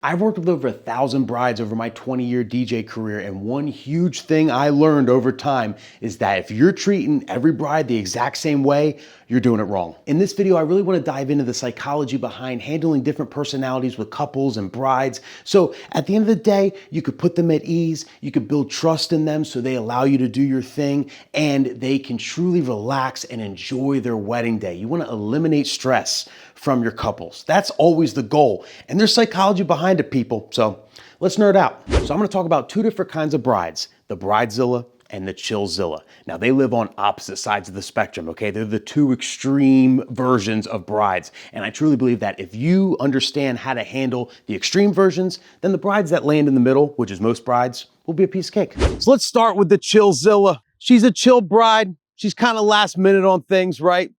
I've worked with over 1,000 brides over my 20-year DJ career, and one huge thing I learned over time is that if you're treating every bride the exact same way, you're doing it wrong. In this video, I really want to dive into the psychology behind handling different personalities with couples and brides. So at the end of the day, you could put them at ease, you could build trust in them so they allow you to do your thing, and they can truly relax and enjoy their wedding day. You want to eliminate stress from your couples. That's always the goal. And there's psychology behind it, people. So let's nerd out. So I'm gonna talk about two different kinds of brides, the Bridezilla and the Chillzilla. Now they live on opposite sides of the spectrum, okay? They're the two extreme versions of brides. And I truly believe that if you understand how to handle the extreme versions, then the brides that land in the middle, which is most brides, will be a piece of cake. So let's start with the Chillzilla. She's a chill bride. She's kind of last minute on things, right?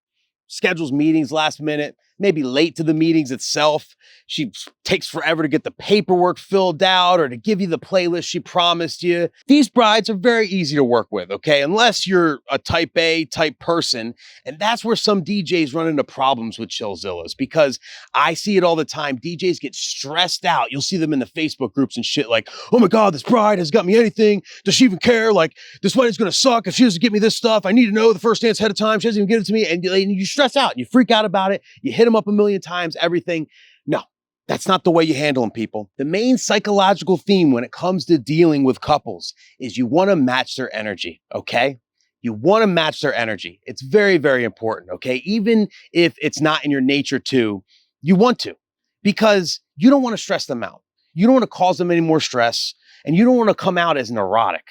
Schedules meetings last minute, maybe late to the meetings itself. She takes forever to get the paperwork filled out or to give you the playlist she promised you. These brides are very easy to work with, okay? Unless you're a type A type person. And that's where some DJs run into problems with Chillzillas, because I see it all the time. DJs get stressed out. You'll see them in the Facebook groups and shit like, oh my God, this bride has got me anything. Does she even care? Like, this wedding's gonna suck if she doesn't get me this stuff. I need to know the first dance ahead of time. She doesn't even give it to me. And you stress out, you freak out about it. You hit them up a million times, everything. No, that's not the way you handle them, people. The main psychological theme when it comes to dealing with couples is you want to match their energy, okay? You want to match their energy. It's very, very important, okay? Even if it's not in your nature to, you want to, because you don't want to stress them out. You don't want to cause them any more stress, and you don't want to come out as neurotic,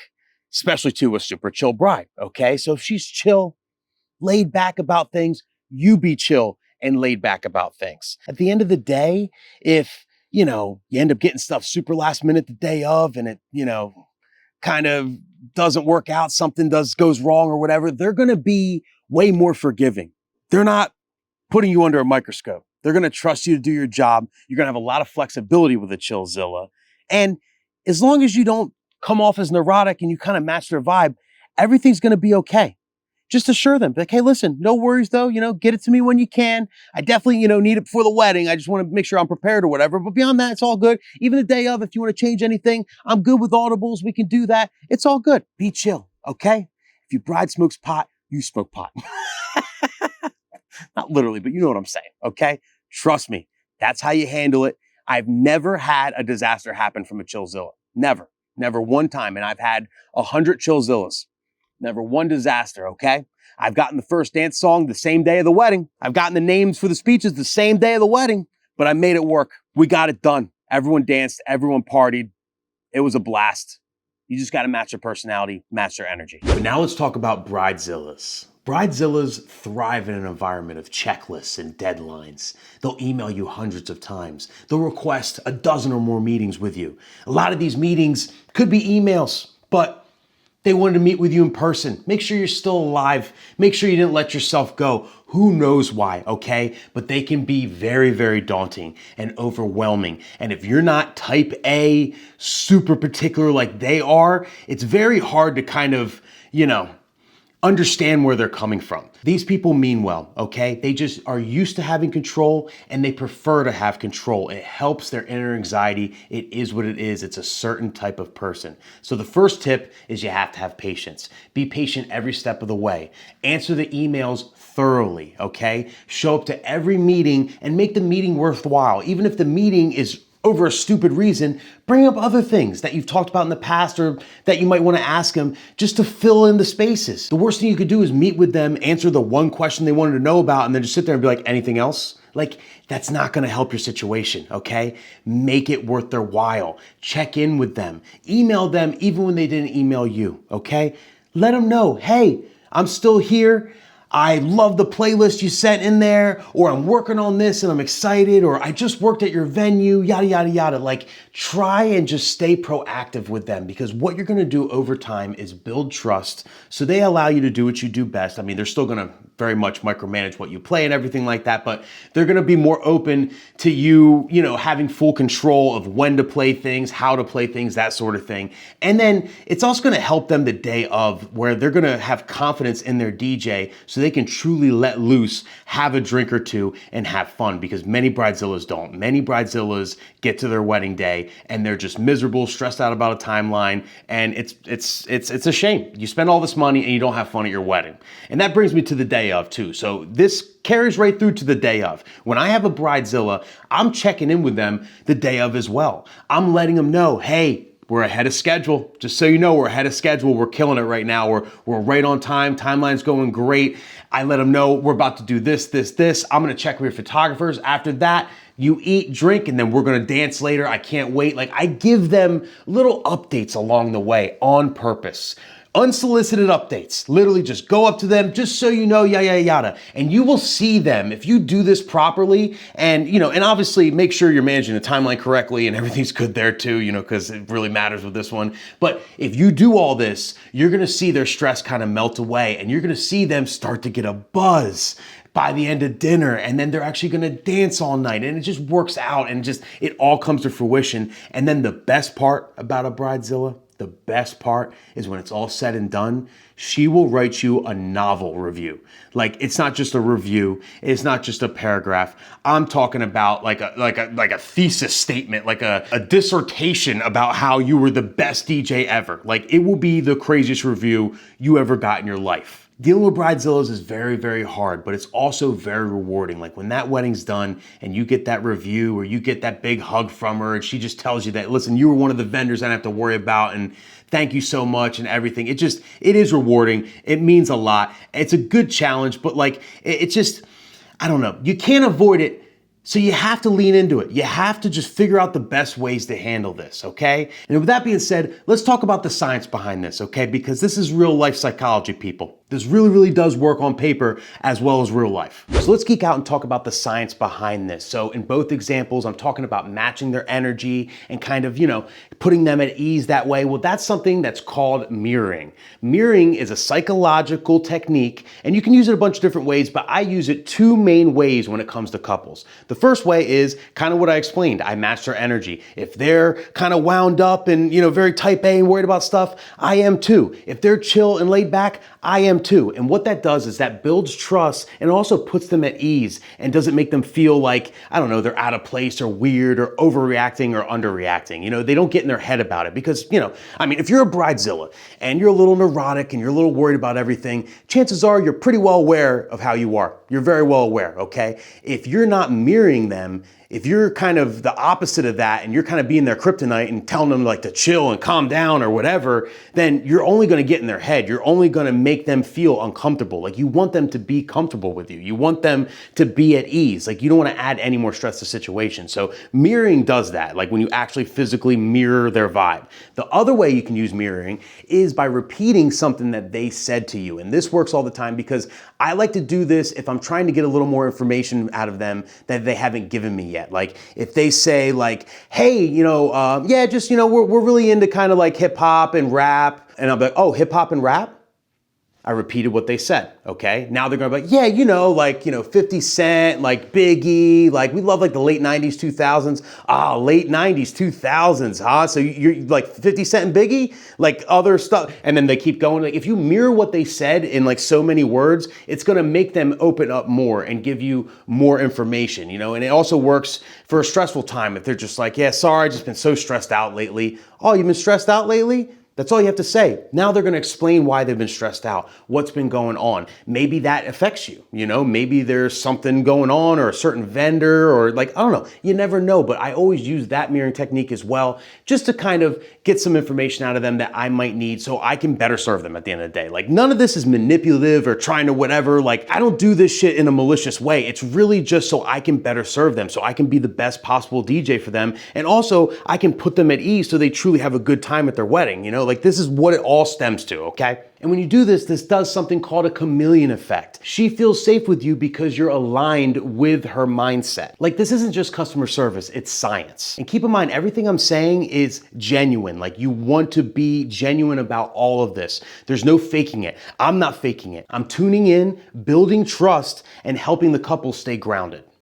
especially to a super chill bride, okay? So if she's chill, laid back about things, you be chill and laid back about things. At the end of the day, if, you end up getting stuff super last minute the day of and it, kind of doesn't work out, something goes wrong or whatever, they're going to be way more forgiving. They're not putting you under a microscope. They're going to trust you to do your job. You're going to have a lot of flexibility with a Chillzilla. And as long as you don't come off as neurotic and you kind of match their vibe, everything's going to be okay. Just assure them, like, hey, listen, no worries though, get it to me when you can. I definitely, need it before the wedding. I just want to make sure I'm prepared or whatever. But beyond that, it's all good. Even the day of, if you want to change anything, I'm good with audibles. We can do that. It's all good. Be chill, okay? If your bride smokes pot, you smoke pot. Not literally, but you know what I'm saying, okay? Trust me, that's how you handle it. I've never had a disaster happen from a Chillzilla. Never one time. And I've had 100 Chillzillas. Never one disaster, okay? I've gotten the first dance song the same day of the wedding. I've gotten the names for the speeches the same day of the wedding, but I made it work. We got it done. Everyone danced, everyone partied. It was a blast. You just got to match their personality, match their energy. But now let's talk about Bridezillas. Bridezillas thrive in an environment of checklists and deadlines. They'll email you hundreds of times. They'll request a dozen or more meetings with you. A lot of these meetings could be emails, but they wanted to meet with you in person. Make sure you're still alive. Make sure you didn't let yourself go. Who knows why, okay? But they can be very, very daunting and overwhelming. And if you're not type A, super particular like they are, it's very hard to kind of, understand where they're coming from. These people mean well, okay? They just are used to having control and they prefer to have control. It helps their inner anxiety. It is what it is. It's a certain type of person. So the first tip is you have to have patience. Be patient every step of the way. Answer the emails thoroughly, okay? Show up to every meeting and make the meeting worthwhile. Even if the meeting is over a stupid reason, bring up other things that you've talked about in the past or that you might want to ask them just to fill in the spaces. The worst thing you could do is meet with them, answer the one question they wanted to know about, and then just sit there and be like, anything else? Like, that's not going to help your situation, okay? Make it worth their while. Check in with them. Email them even when they didn't email you, okay? Let them know, hey, I'm still here. I love the playlist you sent in there, or I'm working on this and I'm excited, or I just worked at your venue, yada, yada, yada. Like, try and just stay proactive with them, because what you're gonna do over time is build trust so they allow you to do what you do best. I mean, they're still gonna very much micromanage what you play and everything like that, but they're gonna be more open to you, having full control of when to play things, how to play things, that sort of thing. And then it's also gonna help them the day of, where they're gonna have confidence in their DJ so so they can truly let loose, have a drink or two, and have fun, because many bridezillas don't. Many bridezillas get to their wedding day and they're just miserable, stressed out about a timeline, and it's a shame. You spend all this money and you don't have fun at your wedding. And that brings me to the day of too. So this carries right through to the day of. When I have a bridezilla, I'm checking in with them the day of as well. I'm letting them know, hey, we're ahead of schedule. Just so you know, we're ahead of schedule. We're killing it right now. We're right on time. Timeline's going great. I let them know we're about to do this, this, this. I'm gonna check with your photographers. After that, you eat, drink, and then we're gonna dance later. I can't wait. Like, I give them little updates along the way on purpose. Unsolicited updates. Literally just go up to them, just so you know, yada, yada, yada. And you will see them if you do this properly, and, you know, and obviously make sure you're managing the timeline correctly and everything's good there too, you know, because it really matters with this one. But if you do all this, you're gonna see their stress kind of melt away, and you're gonna see them start to get a buzz by the end of dinner, and then they're actually gonna dance all night, and it just works out, and just, it all comes to fruition. And then the best part about a bridezilla, the best part is when it's all said and done, she will write you a novel review. Like, it's not just a review, it's not just a paragraph. I'm talking about like a thesis statement, like a dissertation about how you were the best DJ ever. Like, it will be the craziest review you ever got in your life. Dealing with bridezillas is very, very hard, but it's also very rewarding. Like, when that wedding's done and you get that review, or you get that big hug from her and she just tells you that, listen, you were one of the vendors I don't have to worry about, and thank you so much and everything. It is rewarding. It means a lot. It's a good challenge, but like, it's just, I don't know. You can't avoid it. So you have to lean into it. You have to just figure out the best ways to handle this, okay? And with that being said, let's talk about the science behind this, okay? Because this is real life psychology, people. This really, really does work on paper as well as real life. So let's geek out and talk about the science behind this. So in both examples, I'm talking about matching their energy and kind of, you know, putting them at ease that way. Well, that's something that's called mirroring. Mirroring is a psychological technique, and you can use it a bunch of different ways, but I use it two main ways when it comes to couples. The first way is kind of what I explained. I match their energy. If they're kind of wound up and, you know, very type A and worried about stuff, I am too. If they're chill and laid back, I am too. And what that does is that builds trust and also puts them at ease and doesn't make them feel like, I don't know, they're out of place or weird or overreacting or underreacting. You know, they don't get in their head about it because, you know, I mean, if you're a bridezilla and you're a little neurotic and you're a little worried about everything, chances are you're pretty well aware of how you are. You're very well aware, okay? If you're not mirroring them, if you're kind of the opposite of that and you're kind of being their kryptonite and telling them like to chill and calm down or whatever, then you're only going to get in their head. You're only going to make them feel uncomfortable. Like, you want them to be comfortable with you. You want them to be at ease. Like, you don't want to add any more stress to the situation. So mirroring does that, like when you actually physically mirror their vibe. The other way you can use mirroring is by repeating something that they said to you. And this works all the time because I like to do this if I'm trying to get a little more information out of them that they haven't given me yet. Like, if they say like, hey, you know, yeah, just, you know, we're really into kind of like hip hop and rap. And I'll be like, oh, hip hop and rap? I repeated what they said, okay? Now they're gonna be like, yeah, you know, like, you know, 50 Cent, like Biggie, like we love like the late 90s, 2000s. Ah, late 90s, 2000s, huh? So you're like 50 Cent and Biggie? Like other stuff. And then they keep going. Like, if you mirror what they said in like so many words, it's gonna make them open up more and give you more information, you know? And it also works for a stressful time. If they're just like, yeah, sorry, I've just been so stressed out lately. Oh, you've been stressed out lately? That's all you have to say. Now they're going to explain why they've been stressed out, what's been going on. Maybe that affects you, you know, maybe there's something going on or a certain vendor or like, I don't know, you never know. But I always use that mirroring technique as well, just to kind of get some information out of them that I might need so I can better serve them at the end of the day. Like, none of this is manipulative or trying to whatever. Like, I don't do this shit in a malicious way. It's really just so I can better serve them, so I can be the best possible DJ for them. And also I can put them at ease so they truly have a good time at their wedding, you know? Like, this is what it all stems to, okay? And when you do this, this does something called a chameleon effect. She feels safe with you because you're aligned with her mindset. Like, this isn't just customer service, it's science. And keep in mind, everything I'm saying is genuine. Like, you want to be genuine about all of this. There's no faking it. I'm not faking it. I'm tuning in, building trust, and helping the couple stay grounded.